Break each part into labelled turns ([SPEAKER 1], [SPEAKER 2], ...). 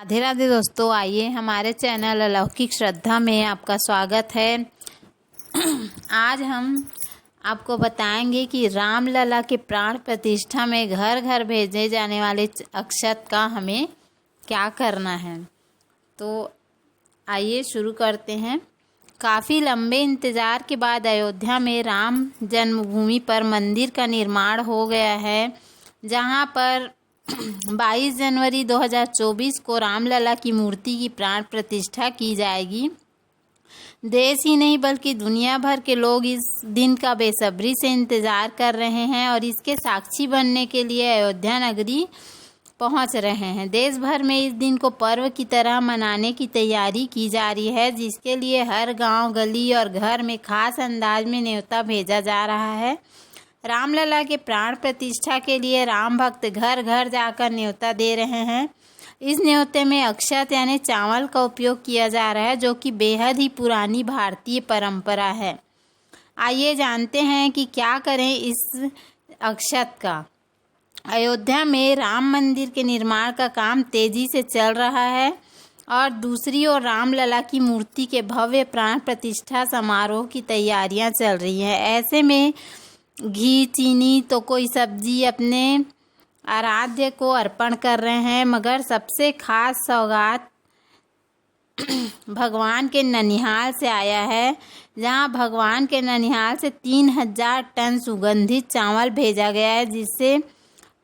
[SPEAKER 1] राधे राधे दोस्तों, आइए हमारे चैनल अलौकिक श्रद्धा में आपका स्वागत है। आज हम आपको बताएंगे कि रामलला के प्राण प्रतिष्ठा में घर घर भेजे जाने वाले अक्षत का हमें क्या करना है। तो आइए शुरू करते हैं। काफ़ी लंबे इंतज़ार के बाद अयोध्या में राम जन्मभूमि पर मंदिर का निर्माण हो गया है, जहां पर 22 जनवरी 2024 को रामलला की मूर्ति की प्राण प्रतिष्ठा की जाएगी। देश ही नहीं बल्कि दुनिया भर के लोग इस दिन का बेसब्री से इंतज़ार कर रहे हैं और इसके साक्षी बनने के लिए अयोध्या नगरी पहुंच रहे हैं। देश भर में इस दिन को पर्व की तरह मनाने की तैयारी की जा रही है, जिसके लिए हर गांव, गली और घर में खास अंदाज में न्योता भेजा जा रहा है। रामलला के प्राण प्रतिष्ठा के लिए राम भक्त घर घर जाकर न्योता दे रहे हैं। इस न्योते में अक्षत यानी चावल का उपयोग किया जा रहा है, जो कि बेहद ही पुरानी भारतीय परंपरा है। आइए जानते हैं कि क्या करें इस अक्षत का। अयोध्या में राम मंदिर के निर्माण का काम तेजी से चल रहा है और दूसरी ओर रामलला की मूर्ति के भव्य प्राण प्रतिष्ठा समारोह की तैयारियां चल रही हैं। ऐसे में घी, चीनी तो कोई सब्जी अपने आराध्य को अर्पण कर रहे हैं, मगर सबसे खास सौगात भगवान के ननिहाल से आया है, जहां भगवान के ननिहाल से 3000 टन सुगंधित चावल भेजा गया है,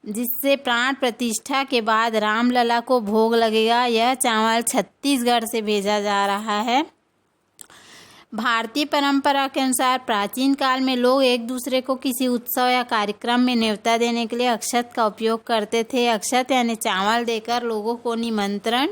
[SPEAKER 1] जिससे प्राण प्रतिष्ठा के बाद रामलला को भोग लगेगा। यह चावल छत्तीसगढ़ से भेजा जा रहा है। भारतीय परंपरा के अनुसार प्राचीन काल में लोग एक दूसरे को किसी उत्सव या कार्यक्रम में न्योता देने के लिए अक्षत का उपयोग करते थे। अक्षत यानी चावल देकर लोगों को निमंत्रण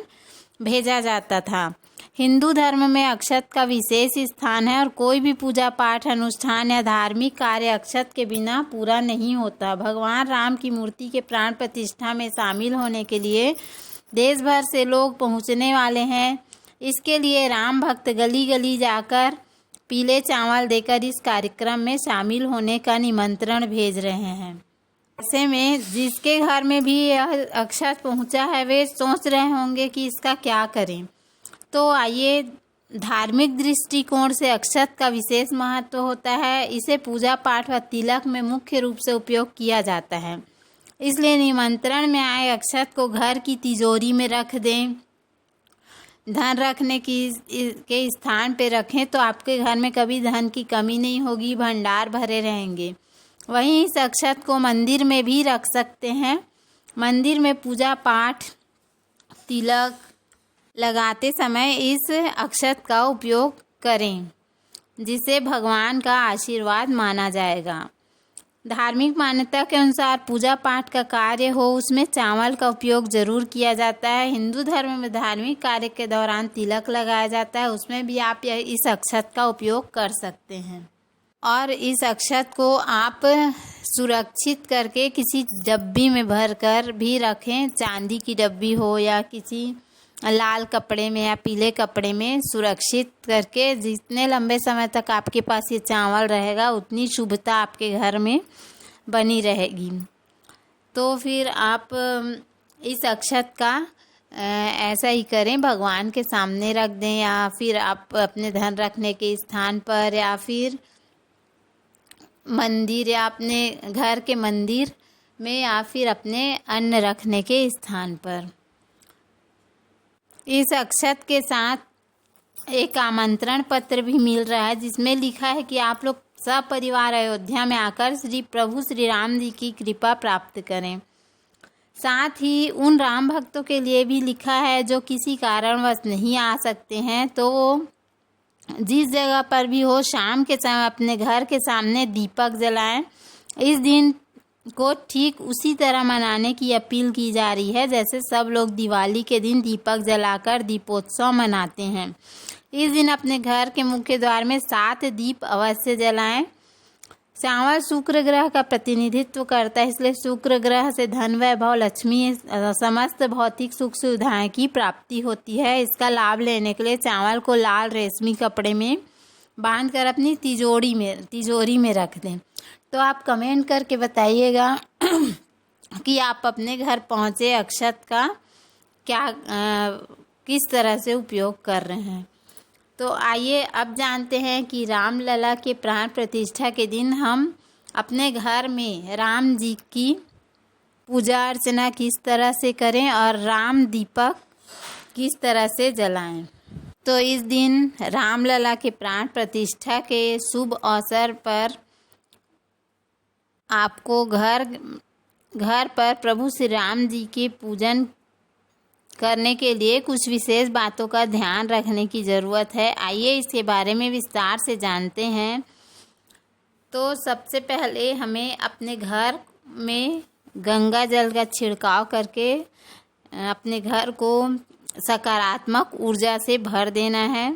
[SPEAKER 1] भेजा जाता था। हिंदू धर्म में अक्षत का विशेष स्थान है और कोई भी पूजा पाठ, अनुष्ठान या धार्मिक कार्य अक्षत के बिना पूरा नहीं होता। भगवान राम की मूर्ति के प्राण प्रतिष्ठा में शामिल होने के लिए देश भर से लोग पहुंचने वाले हैं। इसके लिए राम भक्त गली गली जाकर पीले चावल देकर इस कार्यक्रम में शामिल होने का निमंत्रण भेज रहे हैं। ऐसे में जिसके घर में भी यह अक्षत पहुंचा है, वे सोच रहे होंगे कि इसका क्या करें। तो आइए, धार्मिक दृष्टिकोण से अक्षत का विशेष महत्व होता है। इसे पूजा पाठ व तिलक में मुख्य रूप से उपयोग किया जाता है। इसलिए निमंत्रण में आए अक्षत को घर की तिजोरी में रख दें। धन रखने के स्थान पे रखें तो आपके घर में कभी धन की कमी नहीं होगी, भंडार भरे रहेंगे। वहीं इस अक्षत को मंदिर में भी रख सकते हैं। मंदिर में पूजा पाठ, तिलक लगाते समय इस अक्षत का उपयोग करें, जिसे भगवान का आशीर्वाद माना जाएगा। धार्मिक मान्यता के अनुसार पूजा पाठ का कार्य हो, उसमें चावल का उपयोग जरूर किया जाता है। हिंदू धर्म में धार्मिक कार्य के दौरान तिलक लगाया जाता है, उसमें भी आप इस अक्षत का उपयोग कर सकते हैं। और इस अक्षत को आप सुरक्षित करके किसी डब्बी में भरकर भी रखें। चांदी की डब्बी हो या किसी लाल कपड़े में या पीले कपड़े में सुरक्षित करके, जितने लंबे समय तक आपके पास ये चावल रहेगा उतनी शुभता आपके घर में बनी रहेगी। तो फिर आप इस अक्षत का ऐसा ही करें, भगवान के सामने रख दें, या फिर आप अपने धन रखने के स्थान पर, या फिर मंदिर या अपने घर के मंदिर में, या फिर अपने अन्न रखने के स्थान पर। इस अक्षत के साथ एक आमंत्रण पत्र भी मिल रहा है, जिसमें लिखा है कि आप लोग सपरिवार अयोध्या में आकर प्रभु श्री राम जी की कृपा प्राप्त करें। साथ ही उन राम भक्तों के लिए भी लिखा है जो किसी कारणवश नहीं आ सकते हैं, तो वो जिस जगह पर भी हो, शाम के समय अपने घर के सामने दीपक जलाएं। इस दिन को ठीक उसी तरह मनाने की अपील की जा रही है जैसे सब लोग दिवाली के दिन दीपक जलाकर दीपोत्सव मनाते हैं। इस दिन अपने घर के मुख्य द्वार में 7 दीप अवश्य जलाएं। चावल शुक्र ग्रह का प्रतिनिधित्व करता है, इसलिए शुक्र ग्रह से धन, वैभव, लक्ष्मी, समस्त भौतिक सुख सुविधाएं की प्राप्ति होती है। इसका लाभ लेने के लिए चावल को लाल रेशमी कपड़े में बांधकर अपनी तिजोरी में रख दें। तो आप कमेंट करके बताइएगा कि आप अपने घर पहुँचे अक्षत का क्या किस तरह से उपयोग कर रहे हैं। तो आइए अब जानते हैं कि रामलला के प्राण प्रतिष्ठा के दिन हम अपने घर में राम जी की पूजा अर्चना किस तरह से करें और राम दीपक किस तरह से जलाएं। तो इस दिन रामलला के प्राण प्रतिष्ठा के शुभ अवसर पर आपको घर पर प्रभु श्री राम जी के पूजन करने के लिए कुछ विशेष बातों का ध्यान रखने की ज़रूरत है। आइए इसके बारे में विस्तार से जानते हैं। तो सबसे पहले हमें अपने घर में गंगा जल का छिड़काव करके अपने घर को सकारात्मक ऊर्जा से भर देना है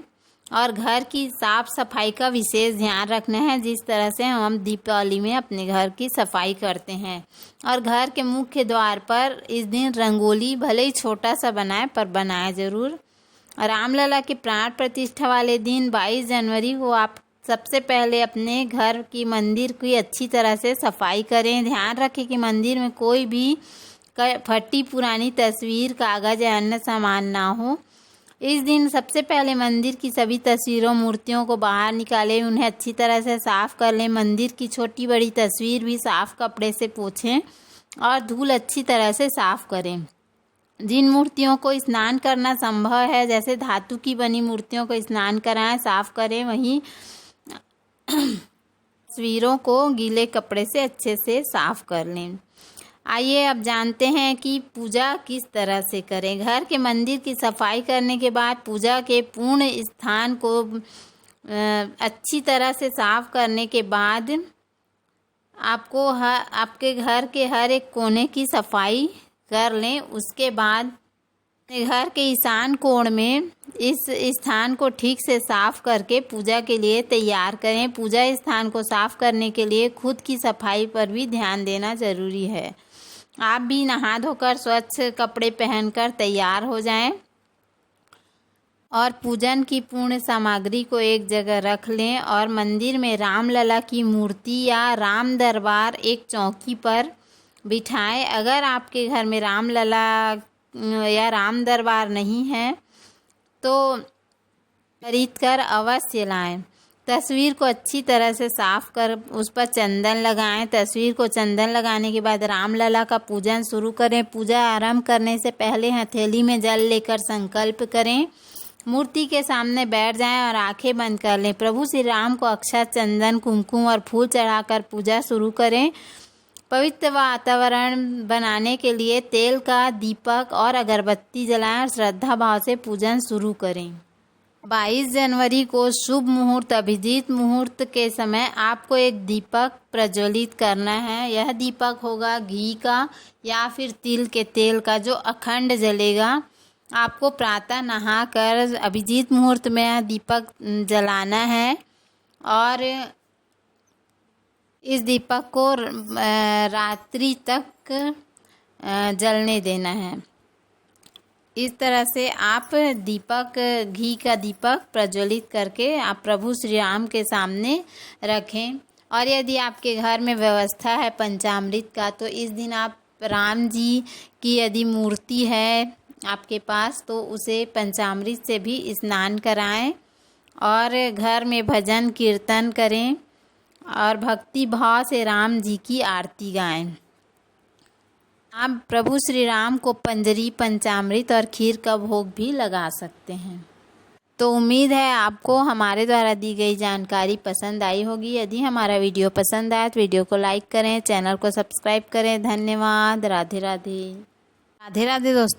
[SPEAKER 1] और घर की साफ़ सफाई का विशेष ध्यान रखना है, जिस तरह से हम दीपावली में अपने घर की सफाई करते हैं। और घर के मुख्य द्वार पर इस दिन रंगोली भले ही छोटा सा बनाए पर बनाए ज़रूर। रामलला के प्राण प्रतिष्ठा वाले दिन 22 जनवरी को आप सबसे पहले अपने घर की मंदिर की अच्छी तरह से सफाई करें। ध्यान रखें कि मंदिर में कोई भी फटी पुरानी तस्वीर, कागज़ या अन्य सामान ना हो। इस दिन सबसे पहले मंदिर की सभी तस्वीरों मूर्तियों को बाहर निकालें, उन्हें अच्छी तरह से साफ़ कर लें। मंदिर की छोटी बड़ी तस्वीर भी साफ़ कपड़े से पोंछें और धूल अच्छी तरह से साफ़ करें। जिन मूर्तियों को स्नान करना संभव है, जैसे धातु की बनी मूर्तियों को स्नान कराएं, साफ़ करें। वहीं तस्वीरों को गीले कपड़े से अच्छे से साफ़ कर लें। आइए अब जानते हैं कि पूजा किस तरह से करें। घर के मंदिर की सफाई करने के बाद पूजा के पूर्ण स्थान को अच्छी तरह से साफ़ करने के बाद आपको आपके घर के हर एक कोने की सफाई कर लें। उसके बाद घर के ईशान कोण में इस स्थान को ठीक से साफ़ करके पूजा के लिए तैयार करें। पूजा स्थान को साफ़ करने के लिए खुद की सफाई पर भी ध्यान देना ज़रूरी है। आप भी नहा धोकर स्वच्छ कपड़े पहनकर तैयार हो जाएं और पूजन की पूर्ण सामग्री को एक जगह रख लें और मंदिर में रामलला की मूर्ति या राम दरबार एक चौकी पर बिठाएं। अगर आपके घर में रामलला या राम दरबार नहीं है तो खरीद कर अवश्य लाएं। तस्वीर को अच्छी तरह से साफ़ कर उस पर चंदन लगाएं। तस्वीर को चंदन लगाने के बाद रामलला का पूजन शुरू करें। पूजा आरंभ करने से पहले हथेली में जल लेकर संकल्प करें। मूर्ति के सामने बैठ जाएं और आंखें बंद कर लें। प्रभु श्री राम को अक्षत, चंदन, कुमकुम और फूल चढ़ाकर पूजा शुरू करें। पवित्र वातावरण बनाने के लिए तेल का दीपक और अगरबत्ती जलाएं और श्रद्धा भाव से पूजन शुरू करें। 22 जनवरी को शुभ मुहूर्त अभिजीत मुहूर्त के समय आपको एक दीपक प्रज्वलित करना है। यह दीपक होगा घी का या फिर तिल के तेल का, जो अखंड जलेगा। आपको प्रातः नहाकर अभिजीत मुहूर्त में यह दीपक जलाना है और इस दीपक को रात्रि तक जलने देना है। इस तरह से आप घी का दीपक प्रज्वलित करके आप प्रभु श्री राम के सामने रखें। और यदि आपके घर में व्यवस्था है पंचामृत का, तो इस दिन आप राम जी की यदि मूर्ति है आपके पास तो उसे पंचामृत से भी स्नान कराएं और घर में भजन कीर्तन करें और भक्ति भाव से राम जी की आरती गाएं। आप प्रभु श्री राम को पंजरी, पंचामृत और खीर का भोग भी लगा सकते हैं। तो उम्मीद है आपको हमारे द्वारा दी गई जानकारी पसंद आई होगी। यदि हमारा वीडियो पसंद आया तो वीडियो को लाइक करें, चैनल को सब्सक्राइब करें। धन्यवाद। राधे राधे। राधे राधे दोस्तों।